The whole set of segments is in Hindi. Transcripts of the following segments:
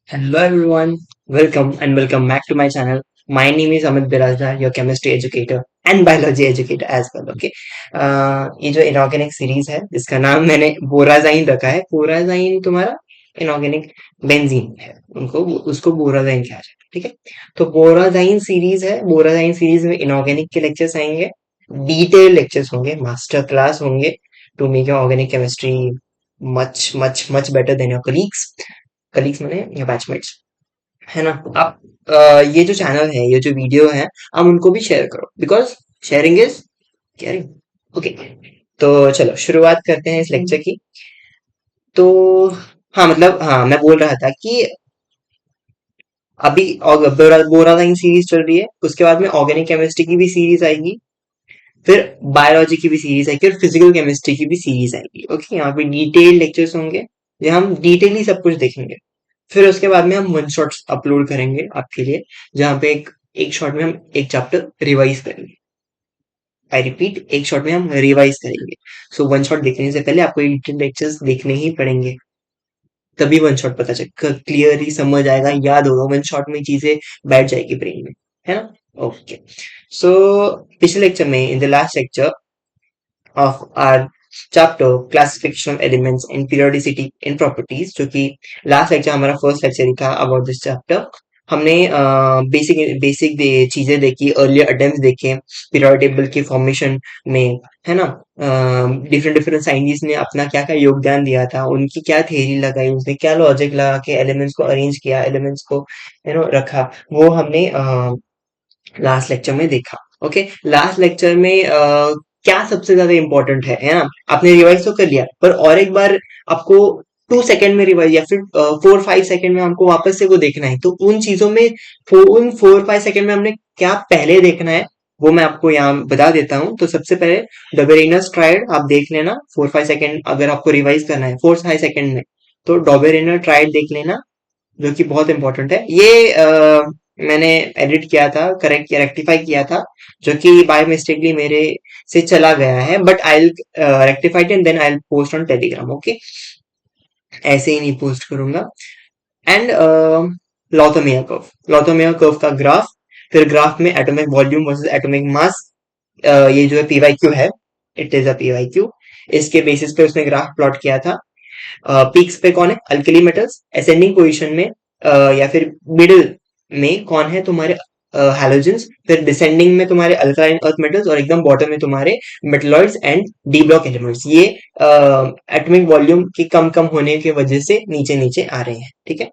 Hello everyone, welcome and welcome back to my channel. My name is Amit Birazda, your chemistry educator and biology educator as well. Okay, ये जो इनऑर्गेनिक सीरीज है जिसका नाम मैंने बोराजाइन रखा है. बोराजाइन तुम्हारा इनऑर्गेनिक बेंजीन है, उनको उसको बोराजाइन कहा जाता है. ठीक है, तो बोराजाइन सीरीज है. बोराजाइन सीरीज में इनऑर्गेनिक के लेक्चर्स आएंगे, डिटेल लेक्चर्स होंगे, मास्टर क्लास होंगे to make your organic chemistry much much much better than your colleagues. Colleagues मैंने या बैचमेट्स, है ना. आप ये जो चैनल है, ये जो वीडियो है, आप उनको भी शेयर करो because sharing is caring. Okay, तो चलो शुरुआत करते हैं इस लेक्चर की. तो हाँ, मतलब हाँ, मैं बोल रहा था कि अभी बोरालाइन सीरीज चल रही है, उसके बाद में ऑर्गेनिक केमिस्ट्री की भी सीरीज आएगी, फिर बायोलॉजी की भी सीरीज आएगी और फिजिकल केमिस्ट्री की भी सीरीज आएगी. ओके, यहाँ पे डिटेल लेक्चर्स होंगे जहाँ हम डिटेली सब कुछ देखेंगे. फिर उसके बाद में हम वन शॉट्स अपलोड करेंगे आपके लिए, जहाँ पे एक एक शॉट में हम एक चैप्टर रिवाइज करेंगे. आई रिपीट, एक शॉट में हम रिवाइज करेंगे. सो वन शॉट देखने से पहले आपको डिटेल लेक्चर्स देखने ही पड़ेंगे, तभी वन शॉट पता चल क्लियरली समझ आएगा, याद होगा. वन शॉट में चीजें बैठ जाएगी ब्रेन में, है ना. ओके, सो पिछले लेक्चर में, in the last lecture of our chapter classification of elements and periodicity in properties, जो कि लास्ट लेक्चर हमारा फर्स्ट लेक्चर ही था अबाउट दिस चैप्टर. हमने बेसिक बेसिक चीजें देखी, अर्लियर अटेम्प्ट्स देखे पीरियोडिक टेबल के फॉर्मेशन में, है ना. डिफरेंट डिफरेंट साइंटिस्ट ने अपना क्या क्या योगदान दिया था, उनकी क्या थ्योरी लगाई, उसने क्या लॉजिक लगा के एलिमेंट्स को अरेंज किया, एलिमेंट्स को रखा, वो हमने लास्ट लेक्चर में देखा. ओके, लास्ट लेक्चर में क्या सबसे ज्यादा इंपॉर्टेंट है ना. आपने रिवाइज तो कर लिया, पर और एक बार आपको 2 सेकेंड में रिवाइज या फिर 4-5 सेकेंड में हमको वापस से वो देखना है. तो उन चीजों में उन 4-5 सेकेंड में हमने क्या पहले देखना है, वो मैं आपको यहाँ बता देता हूँ. तो सबसे पहले डॉबेरिनस ट्रायड आप देख लेना. 4-5 सेकेंड अगर आपको रिवाइज करना है 4-5 सेकेंड में, तो डॉबेरिनर ट्रायड देख लेना, जो कि बहुत इंपॉर्टेंट है. ये मैंने एडिट किया था, करेक्ट किया, रेक्टिफाई किया था, जो कि बाय मिस्टेकली मेरे से चला गया है, but I will rectify it and then I will post on Telegram. Okay, ऐसे ही नहीं पोस्ट करूंगा. And Lothar Meyer curve, Lothar Meyer curve का ग्राफ, फिर ग्राफ में atomic volume versus atomic mass, ये जो है पीवाईक्यू है, इट इज अ पीवाईक्यू. इसके बेसिस पे उसने ग्राफ प्लॉट किया था. पीक्स पे कौन है, अल्कली मेटल्स. असेंडिंग पोजीशन में या फिर मिडिल में कौन है तुम्हारे हैलोजेंस. फिर डिसेंडिंग में तुम्हारे अल्कालाइन अर्थ मेटल्स, और एकदम बॉटम में तुम्हारे metalloids and D block elements. ये एटॉमिक वॉल्यूम के कम कम होने की वजह से नीचे नीचे आ रहे हैं. ठीक है,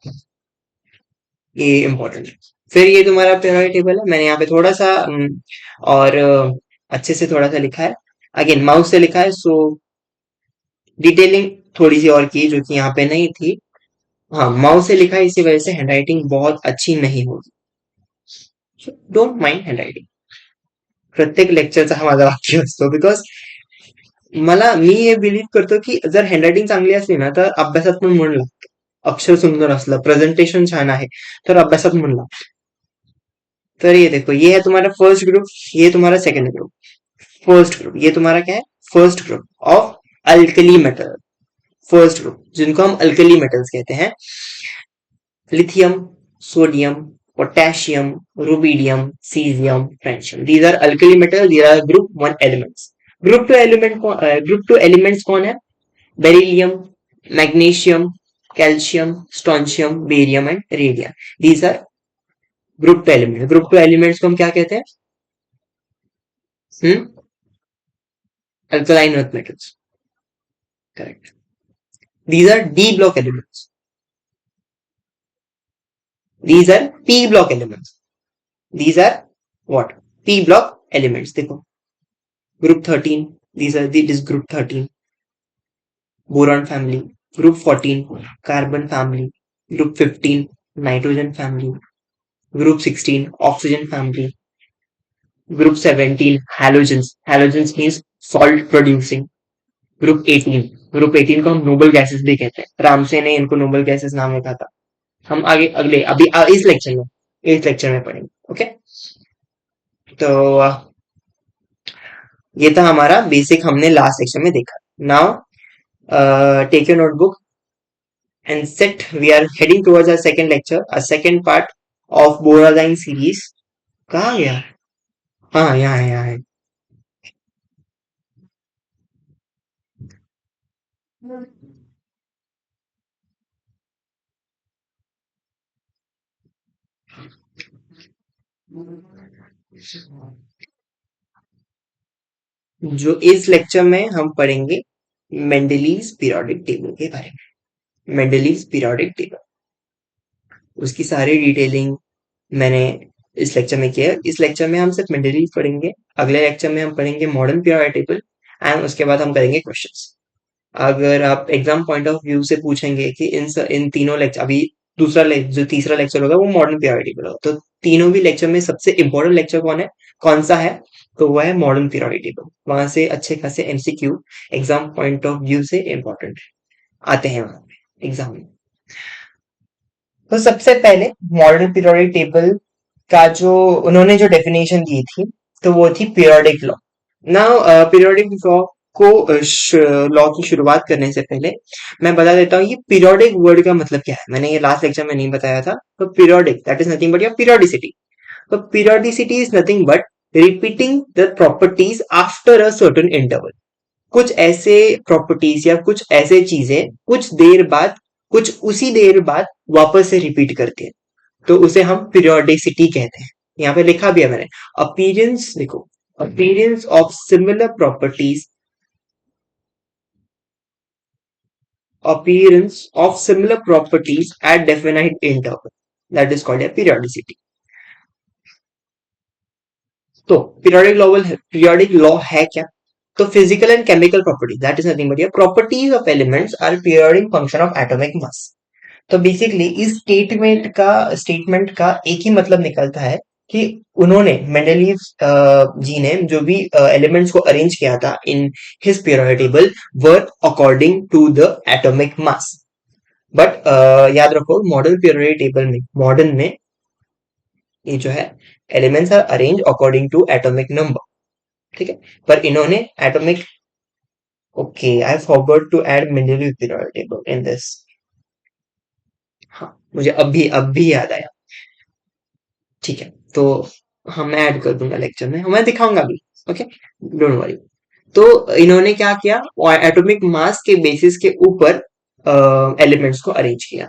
ये इंपॉर्टेंट है. फिर ये तुम्हारा पीरियोडिक टेबल है. मैंने यहाँ पे थोड़ा सा और अच्छे से थोड़ा सा लिखा है, अगेन माउस से लिखा है, सो डिटेलिंग थोड़ी सी और की जो कि यहाँ पे नहीं थी. हाँ, माउस से लिखा है, इसी वजह से हैंडराइटिंग बहुत अच्छी नहीं होगी. Don't mind handwriting. प्रत्येक लेक्चरचा हा माझा वाक्य असतो, बिकॉज मी हे बिलीव्ह करतो की जर हँडरायटिंग चांगली असली ना, तर अभ्यासात पण मन लागतं. अक्षर सुंदर असलं, प्रेझेंटेशन छान आहे, तर अभ्यासात मन लागतं. तर ये देखो, ये है तुम्हारा फर्स्ट ग्रुप, ये तुम्हारा सेकंड ग्रुप. फर्स्ट ग्रुप ये तुम्हारा क्या है, first group of alkali metal. First group जिनको हम अल्कली मेटल्स कहते हैं, lithium, sodium, potassium, rubidium, cesium, francium. These are alkali metals. These are group 1 elements. Group 2 elements कौन है? Beryllium, magnesium, calcium, strontium, barium and radium. These are group 2 elements. Group 2 elements को हम क्या कहते हैं? Alkaline earth metals. Correct. These are D block elements. These are P block elements. These are what? P block elements. देखो, group 13, this is group 13, boron family. Group 14, carbon family. Group 15, nitrogen family. Group 16, oxygen family. Group 17, halogens. Halogens means salt producing. Group 18 को हम नोबल गैसेस भी कहते हैं. रामसे ने इनको नोबल गैसेस नाम रखा था. हम आगे अगले अभी इस लेक्चर में पढ़ेंगे. ओके, तो ये था हमारा बेसिक, हमने लास्ट सेक्शन में देखा. Now take your notebook and set. We are heading towards our second lecture, a second part of Borazine series. कहाँ गया? हाँ, यहाँ है, यहाँ है. जो इस लेक्चर में हम पढ़ेंगे मेंडलीव पीरियोडिक टेबल के बारे में. मेंडलीव पीरियोडिक टेबल, उसकी सारी डिटेलिंग मैंने इस लेक्चर में किया है. इस लेक्चर में हम सिर्फ मेंडलीव पढ़ेंगे. अगले लेक्चर में हम पढ़ेंगे मॉडर्न पीरियोडिक टेबल एंड उसके बाद हम करेंगे क्वेश्चंस. अगर आप एग्जाम पॉइंट ऑफ व्यू से पूछेंगे कि इन तीनों लेक्चर, अभी जो तीसरा लेक्चर होगा वो मॉडर्न पीरियोडिक टेबल होगा, तो तीनों भी लेक्चर में सबसे इंपॉर्टेंट लेक्चर कौन सा है, तो वो है मॉडर्न पीरियोडिक टेबल. वहां से अच्छे खासे MCQ exam point of view से इंपॉर्टेंट आते हैं वहां पे एग्जाम में. तो सबसे पहले मॉडर्न पीरियोडिक टेबल का जो उन्होंने जो डेफिनेशन दी थी, तो वो थी periodic law. Now periodic law को लॉ की शुरुआत करने से पहले मैं बता देता हूँ ये पीरियोडिक वर्ड का मतलब क्या है. मैंने ये लास्ट लेक्चर में नहीं बताया था. तो periodic, that is nothing but your periodicity. तो periodicity is nothing but repeating the properties after a certain interval. कुछ ऐसे प्रॉपर्टीज या कुछ ऐसे चीजें कुछ देर बाद, कुछ उसी देर बाद वापस से रिपीट करती है, तो उसे हम पीरियोडिसिटी कहते हैं. यहाँ पे लिखा भी है मैंने, अपीयरेंस, देखो, appearance of similar properties, appearance of similar properties at definite interval, that is called a periodicity. तो पीरियोडिक लॉ है क्या? तो physical and chemical properties, that is nothing but your properties of elements are periodic function of atomic mass. तो बेसिकली इस स्टेटमेंट का एक ही मतलब निकलता है कि उन्होंने मेंडलीव जी ने जो भी एलिमेंट्स को अरेंज किया था in his periodic table were according to the atomic mass. But याद रखो मॉडर्न पीरियोडिक टेबल में, मॉडर्न में ये जो है elements are arrange according to atomic number. ठीक है, पर इन्होंने atomic, okay, I forgot to add Mendeleev periodic table in this. हाँ, मुझे अब भी याद आया. ठीक है, तो हाँ मैं ऐड कर दूंगा लेक्चर में, मैं दिखाऊंगा भी. Okay, don't worry. तो इन्होंने क्या किया, एटॉमिक मास के बेसिस के ऊपर एलिमेंट्स को अरेंज किया,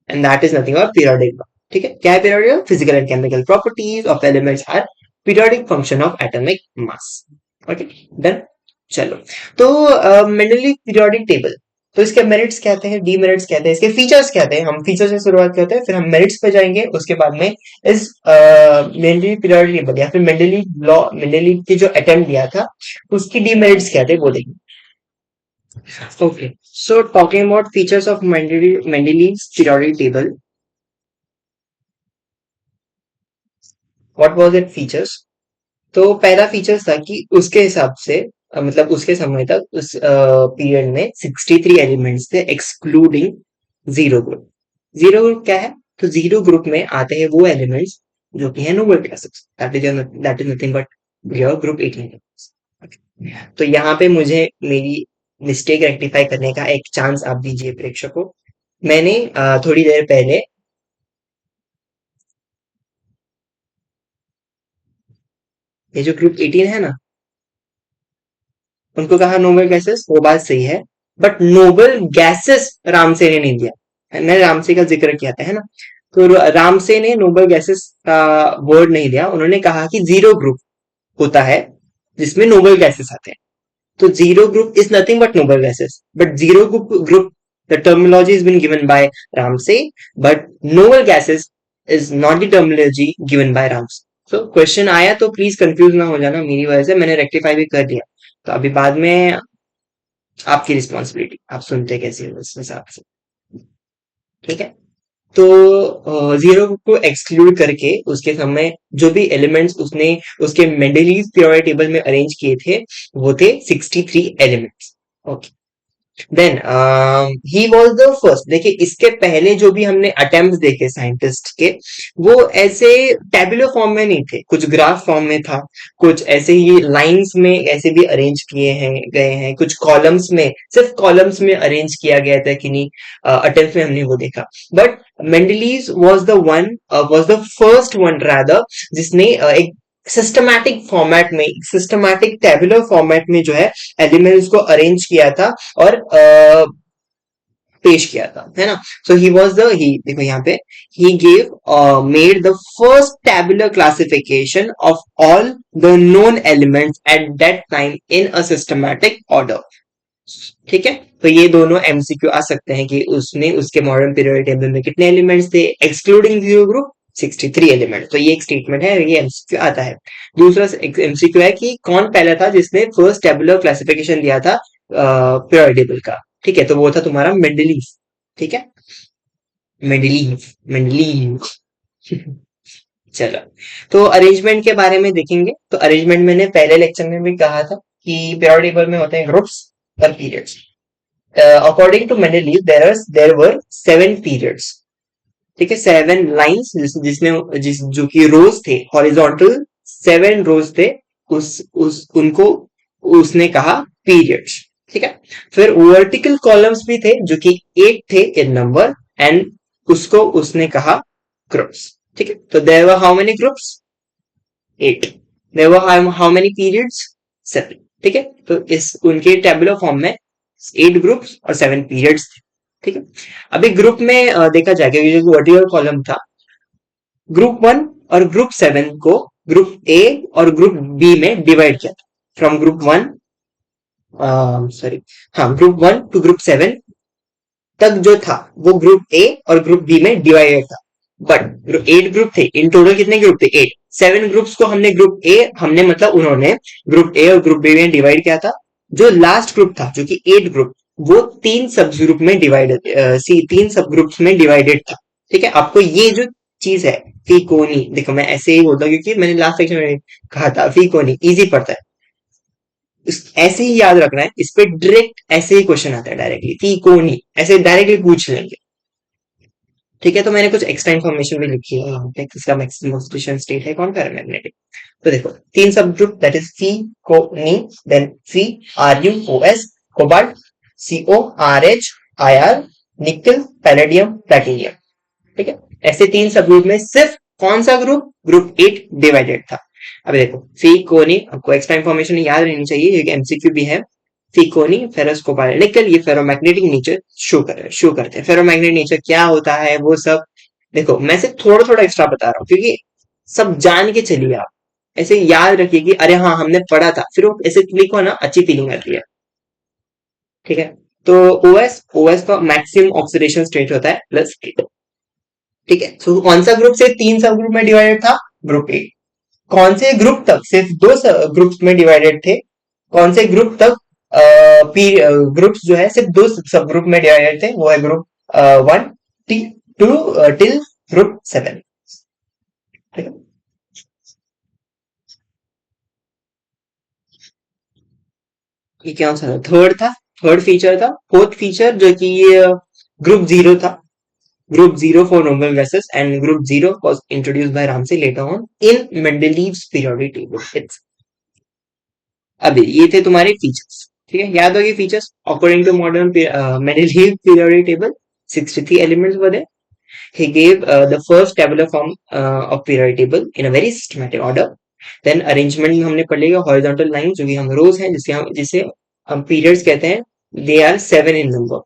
and that is nothing but periodic law. ठीक है, क्या है periodic? Physical and chemical properties of elements are periodic function of atomic mass. Okay, done. चलो, तो मेंडलीव पीरियोडिक टेबल, तो इसके मेरिट्स कहते हैं, डीमेरिट्स कहते हैं, इसके फीचर्स कहते हैं. हम फीचर से शुरुआत करते हैं, फिर हम मेरिट्स पे जाएंगे, उसके बाद में इस मेंडलीव पीरियोडिक टेबल या फिर मेंडलीव लॉ, मेंडलीव की जो अटेम्प्ट दिया था उसकी डीमेरिट्स कहते हैं, वो देखेंगे. Okay, so talking about features of Mendeleev's periodic table, what was its features? तो पहला फीचर था कि उसके हिसाब से मतलब उसके समय तक उस पीरियड में 63 एलिमेंट्स थे excluding zero group. Zero group क्या है? तो जीरो ग्रुप में आते हैं वो एलिमेंट्स जो कि है noble classes, that is nothing but your group 18. तो यहाँ पे मुझे मेरी मिस्टेक रेक्टिफाई करने का एक चांस आप दीजिए प्रेक्षकों. मैंने थोड़ी देर पहले ये जो ग्रुप 18 है ना, उनको कहा नोबल गैसेस, वो बात सही है, बट नोबल गैसेस रामसे ने नहीं दिया. मैंने रामसे का जिक्र किया था, है ना. तो रामसे ने नोबल गैसेस का वर्ड नहीं दिया. उन्होंने कहा कि जीरो ग्रुप होता है जिसमें नोबल गैसेस आते हैं. तो zero group is nothing but noble gases. But zero group, the terminology has been given by Ramsay, but noble gases is not the terminology given by Ramsay. So question आया तो प्लीज कंफ्यूज ना हो जाना, मेरी वजह से मैंने रेक्टिफाई भी कर दिया. तो अभी बाद में आपकी रिस्पॉन्सिबिलिटी, आप सुनते कैसे हो इस हिसाब से. ठीक है, तो जीरो को एक्सक्लूड करके उसके समय जो भी एलिमेंट्स उसने उसके मेंडलीव पीरियोडिक टेबल में अरेंज किए थे वो थे 63 elements. Okay, then he was the first. देखिए इसके पहले जो भी हमने अटेम्प्ट देखे साइंटिस्ट के, वो ऐसे टेबुलर फॉर्म में नहीं थे, कुछ ग्राफ फॉर्म में था, कुछ ऐसे ही लाइंस में ऐसे भी अरेंज किए हैं गए हैं, कुछ कॉलम्स में, सिर्फ कॉलम्स में अरेंज किया गया था कि नहीं, अटेम्प्ट में हमने वो देखा। But Mendeleev was the first one rather, जिसने एक सिस्टमैटिक फॉर्मेट में, सिस्टमैटिक टेबुलर फॉर्मेट में जो है एलिमेंट्स को अरेंज किया था और पेश किया था, है ना। सो ही वॉज द ही देखो यहाँ पे, he gave made the first tabular classification of all the known elements at that time in a systematic order. ठीक है, तो ये दोनों एमसीक्यू आ सकते हैं कि उसने उसके मॉडर्न पीरियोडिक टेबल में कितने एलिमेंट्स थे, एक्सक्लूडिंग जीरो ग्रुप 63 एलिमेंट। तो ये एक स्टेटमेंट है, ये एमसीक्यू आता है। दूसरा एमसीक्यू है कि कौन पहला था जिसने फर्स्ट टेबुलर क्लासिफिकेशन दिया था पीरियोडिक टेबल का। ठीक है, तो वो था तुम्हारा मेंडलीव। ठीक है, मेंडलीव, मेंडलीव। चलो, तो अरेंजमेंट के बारे में देखेंगे। तो अरेंजमेंट मैंने पहले लेक्चर में भी कहा था कि पीरियोडिक टेबल में होते हैं ग्रुप्स और periods. According to Mendeleev there were 7 periods. ठीक है, 7 लाइंस, जिस जो कि रोज थे, हॉरिजॉन्टल 7 रोज थे, उस उनको उसने कहा पीरियड्स। ठीक है, फिर वर्टिकल कॉलम्स भी थे जो कि 8 थे इन नंबर, एंड उसको उसने कहा ग्रुप्स। ठीक है, तो there were how many groups? 8। There were how many periods? 7। ठीक है, तो इस उनके टेबुलर फॉर्म में 8 ग्रुप्स और 7 पीरियड्स थे। ठीक है, अभी ग्रुप में देखा जाएगा, ये जो वर्टिकल कॉलम था, ग्रुप 1 और ग्रुप 7 को ग्रुप ए और ग्रुप बी में डिवाइड किया था। फ्रॉम ग्रुप 1, सॉरी, हाँ, ग्रुप 1 टू ग्रुप 7 तक जो था वो ग्रुप ए और ग्रुप बी में डिवाइडेड था। बट 8 ग्रुप थे इन टोटल, कितने ग्रुप थे? 8। 7 ग्रुप्स को हमने ग्रुप ए, हमने मतलब उन्होंने ग्रुप ए और ग्रुप बी में डिवाइड किया था। जो लास्ट ग्रुप था, जो कि 8 ग्रुप, वो 3 सब ग्रुप में डिवाइडेड, 3 सब ग्रुप्स में डिवाइडेड था। ठीक है, आपको ये जो चीज है फीकोनी, देखो मैं ऐसे ही बोलता हूँ क्योंकि मैंने लास्ट सेक्शन में कहा था फीकोनी इजी पड़ता है, ऐसे ही याद रखना है। इस पे डायरेक्ट ऐसे ही क्वेश्चन आता है, डायरेक्टली फीकोनी, ऐसे डायरेक्टली पूछ लेंगे। ठीक है, तो मैंने कुछ एक्स्ट्रा इन्फॉर्मेशन भी लिखी है यहाँ पे, किसका मैक्सिमम ऑक्सीडेशन स्टेट है, कौन पैरामैग्नेटिक। तो देखो 3 सब ग्रुप, दैट इज फी को नी, देन फी R U O S, cobalt C O R H I R, nickel palladium platinum. ठीक है, ऐसे 3 सब ग्रुप में सिर्फ कौन सा ग्रुप, ग्रुप 8 डिवाइडेड था। अब देखो फी कोनी, आपको एक्स्ट्रा इन्फॉर्मेशन याद रहनी चाहिए, ये एमसीक्यू भी है। फीकोनी फेरस कोबाल्ट निकल, ये फेरोमैग्नेटिक नेचर शो करते हैं। फेरोमैग्नेटिक नेचर क्या होता है वो सब, देखो मैं सिर्फ थोड़ा थोड़ा एक्स्ट्रा बता रहा हूँ क्योंकि सब जान के चलिए आप, ऐसे याद रखिए कि अरे हाँ हमने पढ़ा था, फिर वो ऐसे लिखो ना, अच्छी फीलिंग आती है। ठीक है, तो ओएस, ओएस का मैक्सिमम ऑक्सीडेशन स्टेट होता है +8। ठीक है, तो कौन सा ग्रुप से 3 सब ग्रुप में डिवाइडेड था? Group A. कौन से ग्रुप तक सिर्फ 2 ग्रुप्स में डिवाइडेड थे? कौन से ग्रुप तक ग्रुप्स जो है सिर्फ 2 सब ग्रुप में डिवाइडेड थे? वो है ग्रुप 1 टू टिल ग्रुप 7। ठीक है, ये क्या था? थर्ड था, थर्ड फीचर था। फोर्थ फीचर जो कि ग्रुप 0 था, group 0 for noble gases, and group 0 was introduced by Ramsay later on in Mendeleev's periodic table. It's, अभी ये थे तुम्हारे फीचर्स। ठीक है, याद होगी features. According to modern Mendeleev periodic table 63 elements were there. He gave the first tabular form of periodic table in a very systematic order. Then arrangement में हमने पढ़ लिया horizontal lines जो कि हम rows हैं, जिसे हम periods कहते हैं, they are 7 in number.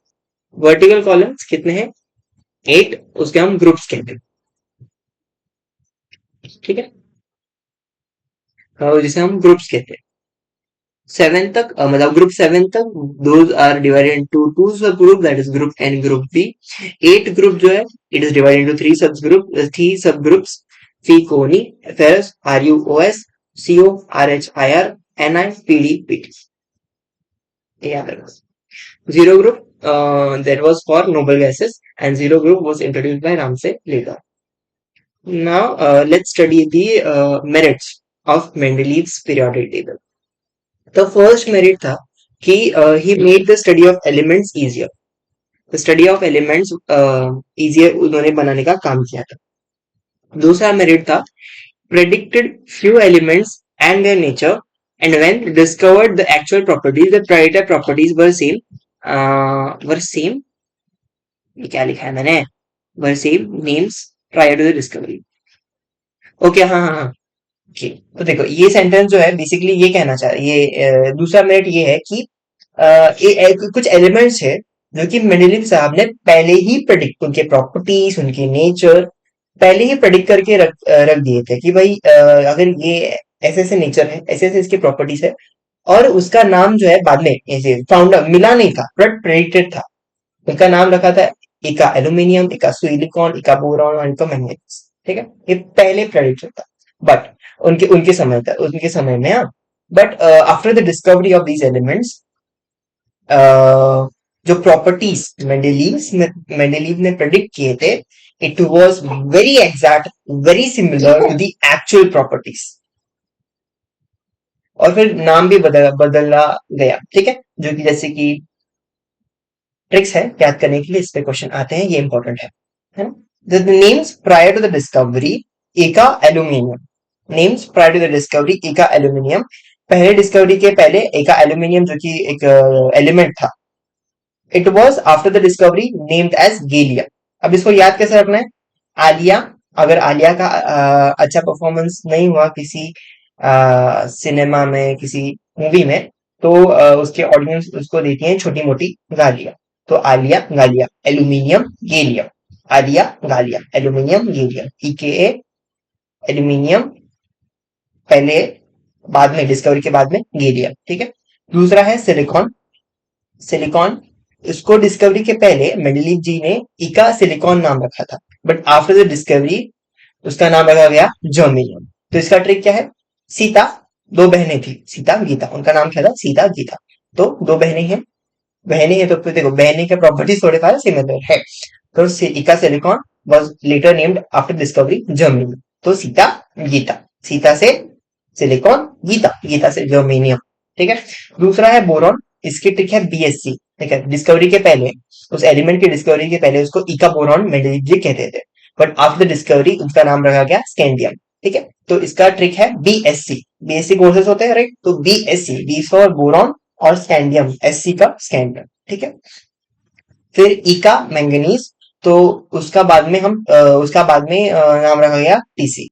Vertical columns कितने हैं? 8, उसके हम groups कहते हैं। ठीक है, जिसे हम groups कहते हैं। 7 तक मतलब ग्रुप 7 तक those are divided into 2 subgroup, that is group A and group B. 8 group जो है it is divided into 3 subgroups, Phi Coni, Ferrous, RuOS, CO, RHIR, Ni, PD, PT. याद रखो। Zero group that was for noble gases, and zero group was introduced by Ramsay later. Now let's study the merits of Mendeleev's periodic table. The first merit था कि he made the study of elements easier. The study of elements easier उन्होंने बनाने का काम किया था. दूसरा मेरिट था predicted few elements and their nature, and when discovered the actual properties, the predicted properties were same. Were same. ये क्या लिखा है मैंने? Were same names prior to the discovery. Okay, हाँ हाँ हाँ. ओके, तो देखो ये सेंटेंस जो है बेसिकली ये कहना चाह ये दूसरा मेरिट ये है कि कुछ एलिमेंट्स है जो कि मेंडेलिव साहब ने पहले ही प्रेडिक्ट, उनके प्रॉपर्टीज, उनके नेचर पहले ही प्रेडिक्ट करके रख दिए थे कि भाई अगर ये ऐसे ऐसे नेचर है, ऐसे ऐसे इसकी प्रॉपर्टीज है, और उसका नाम जो है बाद में ऐसे फाउंड मिला नहीं था बट प्रेडिक्टेड था. उनका नाम रखा था इका एल्यूमिनियम, इका सिलिकॉन, इका बोरॉन और इका मैग्नीज. ठीक है, ये पहले प्रेडिक्टेड था बट उनके उनके समय में. हाँ, but after the discovery of these elements, जो प्रॉपर्टीज मेंडेलीव ने प्रेडिक्ट किए थे, it was very exact, very similar to the actual properties. और फिर नाम भी बदला गया. ठीक है, जो कि जैसे कि ट्रिक्स है याद करने के लिए, इस पे क्वेश्चन आते हैं, ये इंपॉर्टेंट है ना. The names prior to the discovery eka aluminium. Names prior to the discovery eka aluminium. पहले डिस्कवरी के पहले एका एल्यूमिनियम जो कि एक एलिमेंट था, it was after the discovery named as gallium. अब इसको याद कैसे रखना है? आलिया, अगर आलिया का अच्छा परफॉर्मेंस नहीं हुआ किसी सिनेमा में, किसी मूवी में, तो उसके ऑडियंस उसको देती है छोटी मोटी गालियां. तो आलिया गालिया एल्यूमिनियम गेलियम. आलिया गालिया एल्यूमिनियम गेलियम, EKA एल्यूमिनियम पहले, बाद में डिस्कवरी के बाद में गेलियम. ठीक है. दूसरा है सिलिकॉन. सिलिकॉन, इसको डिस्कवरी के पहले मेंडलीव जी ने इका सिलिकॉन नाम रखा था, बट आफ्टर द डिस्कवरी उसका नाम रखा गया जर्मेनियम. तो इसका ट्रिक क्या है? सीता, दो बहनें थी, सीता गीता, उनका नाम क्या था? सीता गीता. तो दो बहनें हैं तो फिर देखो बहनें के प्रॉपर्टीज थोड़े सारे सिमिलर है. तो इका silicon was later named after discovery germanium. तो सीता गीता, सीता से सिलिकॉन, गीता, गीता से जर्मेनियम. ठीक है. दूसरा है बोरॉन. इसकी ट्रिक है BSC. ठीक है, डिस्कवरी के पहले, उस एलिमेंट की डिस्कवरी के पहले उसको इका बोरॉन मेंडलीव जी कहते थे, बट आफ्टर द डिस्कवरी उसका नाम रखा गया स्कैंडियम. ठीक है. तो इसका ट्रिक है BSC. BSC कोर्सेज होते हैं, राइट? तो BSC, बी फॉर बोरॉन, और स्कैंडियम, SC का स्कैंडियम. ठीक है. फिर इका मैंगनीज, तो उसका बाद में नाम रखा गया TC,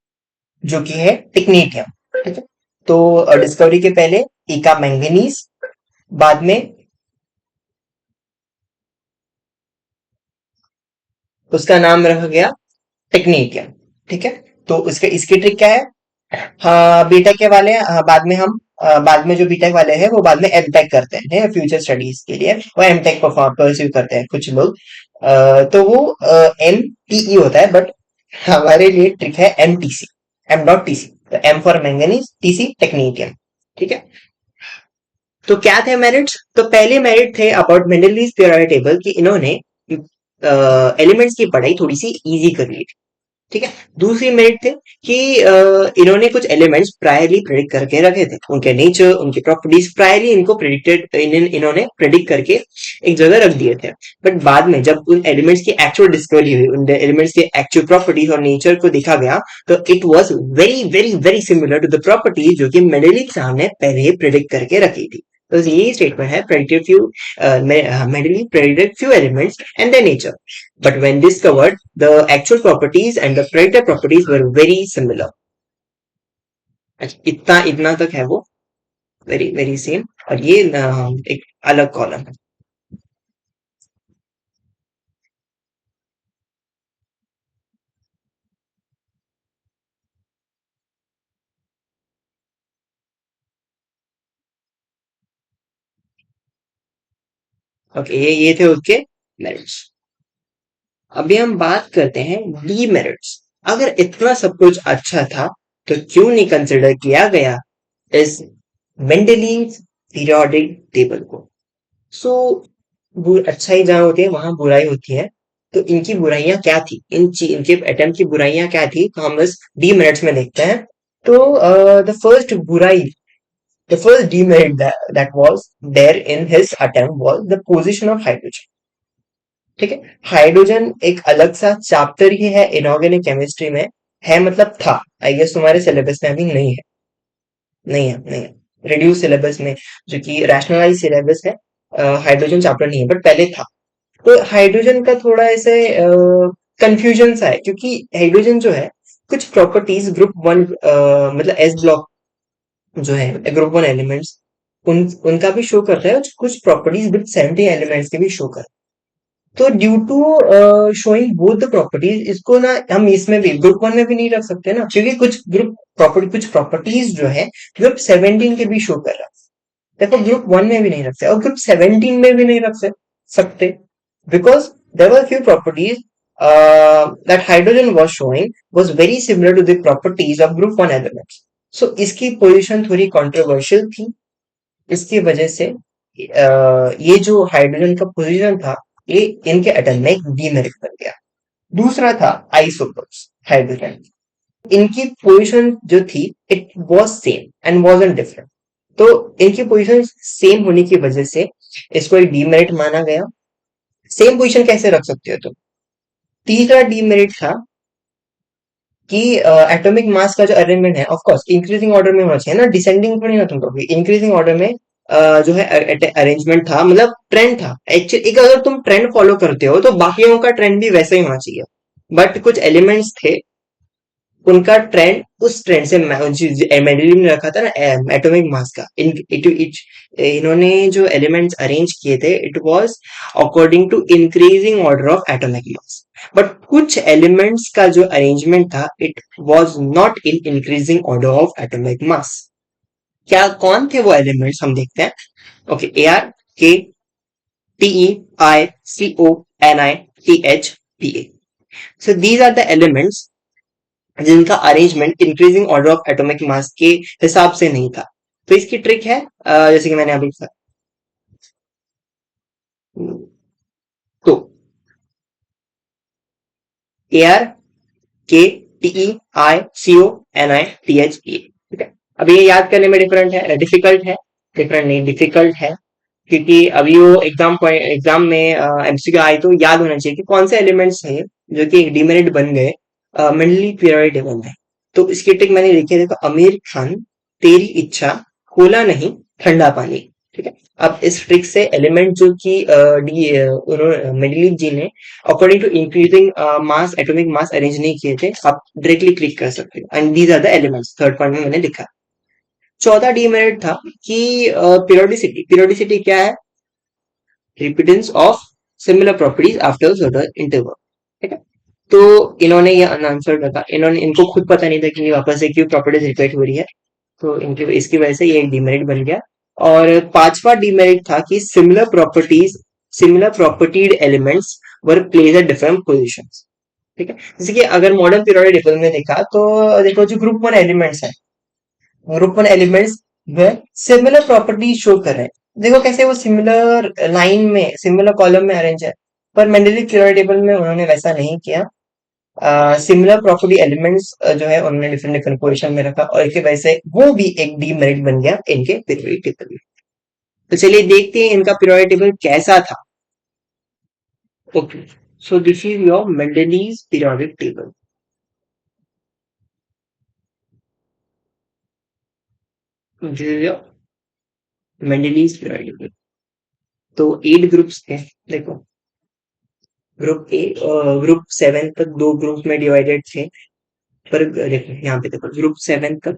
जो कि है टिक्नीटियम. ठीक है. तो डिस्कवरी के पहले इका मैंगनीज, बाद में उसका नाम रखा गया टेक्नीटियम. ठीक है. तो इसके इसकी ट्रिक क्या है? हाँ, बीटेक के वाले बाद में बाद में जो बीटेक वाले हैं वो बाद में एमटेक करते हैं फ्यूचर स्टडीज के लिए, वो एमटेक परस्यू करते हैं कुछ लोग. तो वो MTE होता है, बट हमारे लिए ट्रिक है MTC, M.TC. तो M फॉर मैंगनीज, TC टेक्नीटियम. ठीक है. तो क्या थे मेरिट्स? तो पहले मेरिट थे अबाउट मेंडलीव पीरियोडिक टेबल कि इन्होंने एलिमेंट्स की पढ़ाई थोड़ी सी इजी कर ली थी. ठीक है. दूसरी मेरिट थे कि इन्होंने कुछ एलिमेंट्स प्रायरली प्रेडिक्ट करके रखे थे, उनके नेचर, उनकी प्रॉपर्टीज प्रायरली इनको इन्होंने प्रेडिक्ट करके एक जगह रख दिए थे. बट बाद में जब उन एलिमेंट्स की एक्चुअल डिस्कवरी हुई, उन एलिमेंट्स के एक्चुअल प्रॉपर्टीज और नेचर को देखा गया, तो it was very very very similar to the properties जो कि मेंडलीव साहब ने पहले ही प्रेडिक्ट करके रखी थी. तो यही स्टेटमेंट है, Mendeley predicted few elements and their nature, but when discovered, the actual properties and the predicted properties were very similar. अच्छा, इतना इतना तक है वो, वेरी वेरी सेम. और ये एक अलग कॉलम है. ओके, ये थे उसके मेरिट्स. अभी हम बात करते हैं डीमेरिट्स. अगर इतना सब कुछ अच्छा था तो क्यों नहीं कंसिडर किया गया इस मेंडलीव पीरियोडिक टेबल को? सो अच्छाई जहां होती है वहां बुराई होती है. तो इनकी बुराइयां क्या थी, इनके अटेम्प्ट की बुराइयां क्या थी, तो हम बस डीमेरिट्स में देखते हैं. तो द फर्स्ट बुराई The first demerit that was there in his attempt was the position of hydrogen. ठीक है, हाइड्रोजन एक अलग सा चैप्टर ही है इनऑर्गेनिक केमिस्ट्री में, है मतलब था, आई गेस तुम्हारे सिलेबस में अभी नहीं है, नहीं है रिड्यूस सिलेबस में, जो कि रैशनलाइज सिलेबस है, हाइड्रोजन चैप्टर नहीं है बट पहले था। तो हाइड्रोजन का थोड़ा ऐसे कंफ्यूजन सा है, क्योंकि हाइड्रोजन जो है कुछ प्रॉपर्टीज ग्रुप वन मतलब एस ब्लॉक जो है ग्रुप वन एलिमेंट्स, उनका भी शो करता है, और कुछ प्रॉपर्टीज ग्रुप 70 एलिमेंट्स के भी शो करता है। तो due to showing both the properties, इसको ना हम इसमें भी ग्रुप वन में भी नहीं रख सकते ना, क्योंकि कुछ प्रॉपर्टीज जो है ग्रुप 17 के भी शो कर रहा है। देखो ग्रुप वन में भी नहीं रखते और ग्रुप 17 में भी नहीं सकते, because there were few properties that hydrogen was showing was very similar to the properties of group one elements. So इसकी पोजीशन थोड़ी कंट्रोवर्शियल थी, इसकी वजह से ये जो हाइड्रोजन का पोजीशन था, ये इनके अटैक में एक डीमेरिट बन गया। दूसरा था आइसोटोप्स हाइड्रोजन, इनकी पोजीशन जो थी it was same and wasn't different. तो इनकी पोजीशन सेम होने की वजह से इसको एक डीमेरिट माना गया। सेम पोजीशन कैसे रख सकते हो तुम? तीसरा डीमेरिट था कि एटॉमिक मास का जो अरेंजमेंट है, ऑफ कोर्स इंक्रीजिंग ऑर्डर में होना चाहिए ना, डिसेंडिंग थोड़ी ना तुम करोगे, इंक्रीजिंग ऑर्डर में जो है अरेंजमेंट था, मतलब ट्रेंड था एक्चुअली। अगर तुम ट्रेंड फॉलो करते हो तो बाकियों का ट्रेंड भी वैसा ही होना चाहिए, बट कुछ एलिमेंट्स थे उनका ट्रेंड उस ट्रेंड से मेंडलीव ने रखा था ना एटॉमिक मास का, इन्होंने जो एलिमेंट्स अरेंज किए थे it was according to increasing order of atomic mass, but कुछ एलिमेंट्स का जो अरेंजमेंट था it was not in increasing order of atomic mass. क्या कौन थे वो एलिमेंट्स, हम देखते हैं। Okay, Ar, K, Te, I, Co, Ni, Th, Pa। So these are the elements जिनका arrangement increasing order of atomic मास के हिसाब से नहीं था। तो इसकी ट्रिक है जैसे कि मैंने अभी कहा, तो Ar, K, Te, I, Co, Ni, Th, Pa। ठीक है, अब ये याद करने में डिफिकल्ट है, डिफरेंट नहीं डिफिकल्ट है, क्योंकि अभी वो एग्जाम में एमसीक्यू आए तो याद होना चाहिए कि कौन से एलिमेंट्स हैं जो कि एक डिमेरिट बन गए मिडली पीरियोडिक टेबल में। तो इसकी ट्रिक मैंने लिखी है, देखो, आमिर खान तेरी इच्छा, खोला नहीं ठंडा पानी। ठीक है, अब इस ट्रिक से एलिमेंट जो कि मेंडलीव जी ने according to increasing mass atomic mass arrange नहीं किए थे, आप डायरेक्टली क्लिक कर सकते हो, and these are the elements, third point में मैंने लिखा। चौथा डीमेरिट था कि पीरियोडिसिटी क्या है? Repeatance of similar properties after certain interval. ठीक है, तो इन्होंने ये आंसर रखा, इनको खुद पता नहीं था कि वापस से क्यों प्रॉपर्टीज रिपीट हो रही है, तो इनकी इसकी वजह से ये एक डीमेरिट बन गया। और पांचवा डीमेरिट था कि similar propertied elements were place at different positions. ठीक है, जैसे कि अगर मॉडर्न पीरियोडिक टेबल में देखा तो देखो जो ग्रुप वन एलिमेंट्स है, ग्रुप वन एलिमेंट्स में सिमिलर प्रॉपर्टी शो कर रहे हैं। देखो कैसे वो सिमिलर लाइन में सिमिलर कॉलम में अरेंज है, पर मेंडलीव पीरियोडिक टेबल में उन्होंने वैसा नहीं किया। सिमिलर प्रॉपर्टी एलिमेंट्स जो है उन्होंने डिफरेंट डिफरेंट पोजिशन में रखा, और इसकी वजह से वो भी एक डीमेरिट बन गया इनके पीरियोडिक टेबल में। तो चलिए देखते हैं इनका पीरियोडिक टेबल कैसा था। Okay, so this is your Mendeleev periodic table. This is your Mendeleev periodic table. तो 8 ग्रुप्स थे, देखो ग्रुप 7 तक दो ग्रुप में डिवाइडेड थे, पर देखो यहाँ पे देखो ग्रुप 7 तक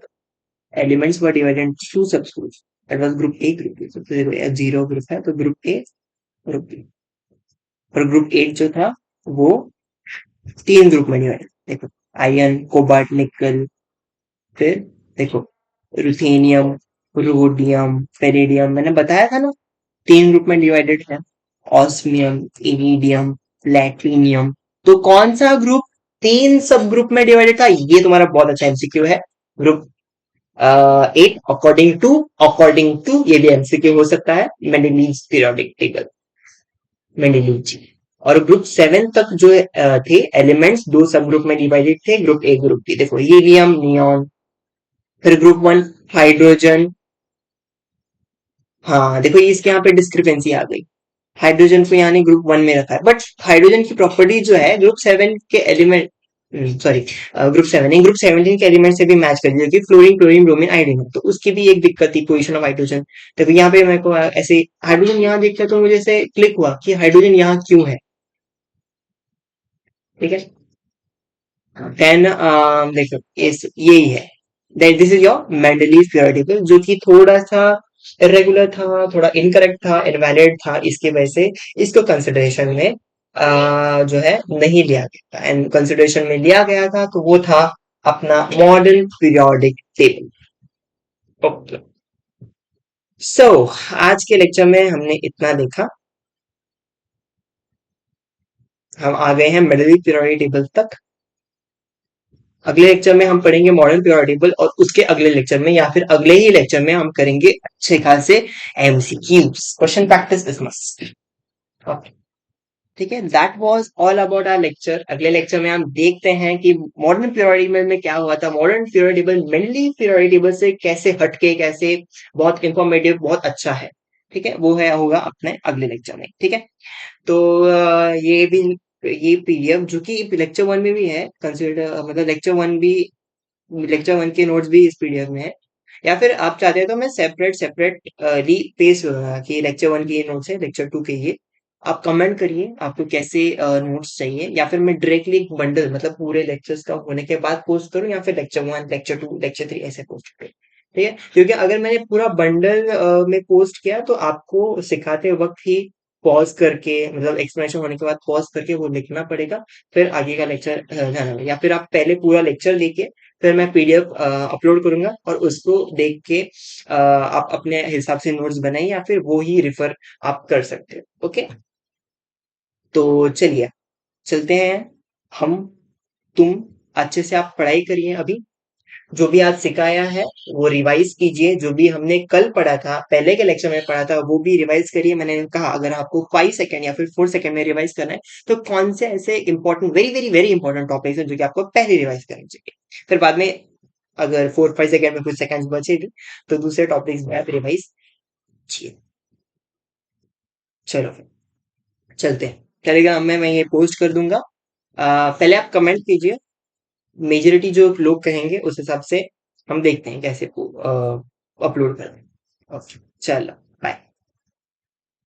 elements were divided to sub groups, that was group A, group B. सबसे देखो जीरो ग्रुप है तो ग्रुप ए, ग्रुप बी। और ग्रुप 8 जो था वो 3 ग्रुप में डिवाइडेड, देखो आयरन, कोबाल्ट, निकल, फिर देखो रुथेनियम, रोडियम, फेरिडियम, मैंने बताया था ना 3 ग्रुप में डिवाइडेड है, ऑस्मियम, इरिडियम, प्लेटिनियम। तो कौन सा ग्रुप 3 सब ग्रुप में डिवाइडेड था? ये तुम्हारा बहुत अच्छा एमसीक्यू है। ग्रुप 8 अकॉर्डिंग टू ये भी एमसीक्यू हो सकता है, मेंडलीव पीरियोडिक टेबल, मेंडलीव जी। और ग्रुप 7 तक जो थे एलिमेंट्स दो सब ग्रुप में डिवाइडेड थे, ग्रुप ए, ग्रुप बी। देखो हीलियम, नियॉन, फिर ग्रुप 1 हाइड्रोजन, हाँ देखो ये इसके यहाँ पे डिस्क्रिपेंसी आ गई। हाइड्रोजन को यहाँ ने ग्रुप वन में रखा है, बट हाइड्रोजन की प्रॉपर्टी जो है ग्रुप सेवन के एलिमेंट, सॉरी, ग्रुप सेवन नहीं, ग्रुप 17 के एलिमेंट से भी मैच कर रही है, फ्लोरीन क्लोरीन ब्रोमीन आयोडीन, तो उसकी भी एक दिक्कत थी पोजीशन ऑफ हाइड्रोजन। देखो यहाँ पे मेरे को ऐसे हाइड्रोजन यहाँ देखते तो मुझे ऐसे क्लिक हुआ कि हाइड्रोजन यहाँ क्यों है। ठीक है, देन देखो इस यही है, that this is your Mendeleev periodic table, जो कि थोड़ा सा इरेगुलर था, थोड़ा इनकरेक्ट था, इनवैलिड था, इसकी वजह से इसको कंसिडरेशन में जो है नहीं लिया गया था, एंड कंसिडरेशन में लिया गया था तो वो था अपना मॉडर्न पीरियोडिक टेबल। ओके, सो आज के लेक्चर में हमने इतना देखा, हम आ गए हैं मेंडलीव पीरियोडिक टेबल तक। अगले लेक्चर में हम पढ़ेंगे मॉडर्न पीरियोडिक टेबल, और उसके अगले लेक्चर में या फिर अगले ही लेक्चर में हम करेंगे अच्छे खासे MCQs, question practice is must. Okay, ठीक है, that was all about our lecture. अगले लेक्चर में हम देखते हैं कि मॉडर्न पीरियोडिक टेबल में क्या हुआ था, modern periodic table mainly periodic table से कैसे हटके, कैसे बहुत इंफॉर्मेटिव, बहुत अच्छा है। ठीक है, वो है होगा अपने अगले लेक्चर में। ठीक है, तो ये भी, ये पीडीएफ जो कि लेक्चर वन में भी है कंसिडर, मतलब लेक्चर वन भी, लेक्चर वन के नोट्स भी इस पीडीएफ में है, या फिर आप चाहते हैं तो मैं सेपरेट सेपरेट ली पेस्ट करूंगा कि लेक्चर वन के ये नोट्स है, लेक्चर टू के ये। आप कमेंट करिए आपको कैसे नोट्स चाहिए, या फिर मैं डायरेक्टली एक बंडल, मतलब पूरे लेक्चर्स का होने के बाद पोस्ट करूं, या फिर lecture one, lecture to, lecture three ऐसे पोस्ट करूं। ठीक है, क्योंकि अगर मैंने पूरा बंडल में पोस्ट किया तो आपको सिखाते वक्त ही पॉज करके, मतलब एक्सप्लेनेशन होने के बाद पॉज करके वो लिखना पड़ेगा, फिर आगे का लेक्चर जाना होगा, या फिर आप पहले पूरा लेक्चर लेके फिर मैं पीडीएफ अपलोड करूंगा और उसको देख के आप अपने हिसाब से नोट्स बनाइए, या फिर वो ही रिफर आप कर सकते हो। ओके, तो चलिए चलते हैं हम, तुम अच्छे से आप पढ़ाई करिए अभी, जो भी आज सिखाया है वो रिवाइज कीजिए, जो भी हमने कल पढ़ा था, पहले के लेक्चर में पढ़ा था, वो भी रिवाइज करिए। मैंने कहा अगर आपको 5 सेकंड या फिर 4 सेकंड में रिवाइज करना है तो कौन से ऐसे important, very very very important topics हैं जो कि आपको पहले रिवाइज करना चाहिए, फिर बाद में अगर 4-5 सेकंड में कुछ सेकंड्स बचे भी तो दूसरे टॉपिक्स में आप रिवाइज कीजिए। चलो फिर चलते हैं, टेलीग्राम में मैं ये पोस्ट कर दूंगा। पहले आप कमेंट कीजिए, मेजोरिटी जो लोग कहेंगे उस हिसाब से हम देखते हैं कैसे अपलोड करें। ओके, चलो।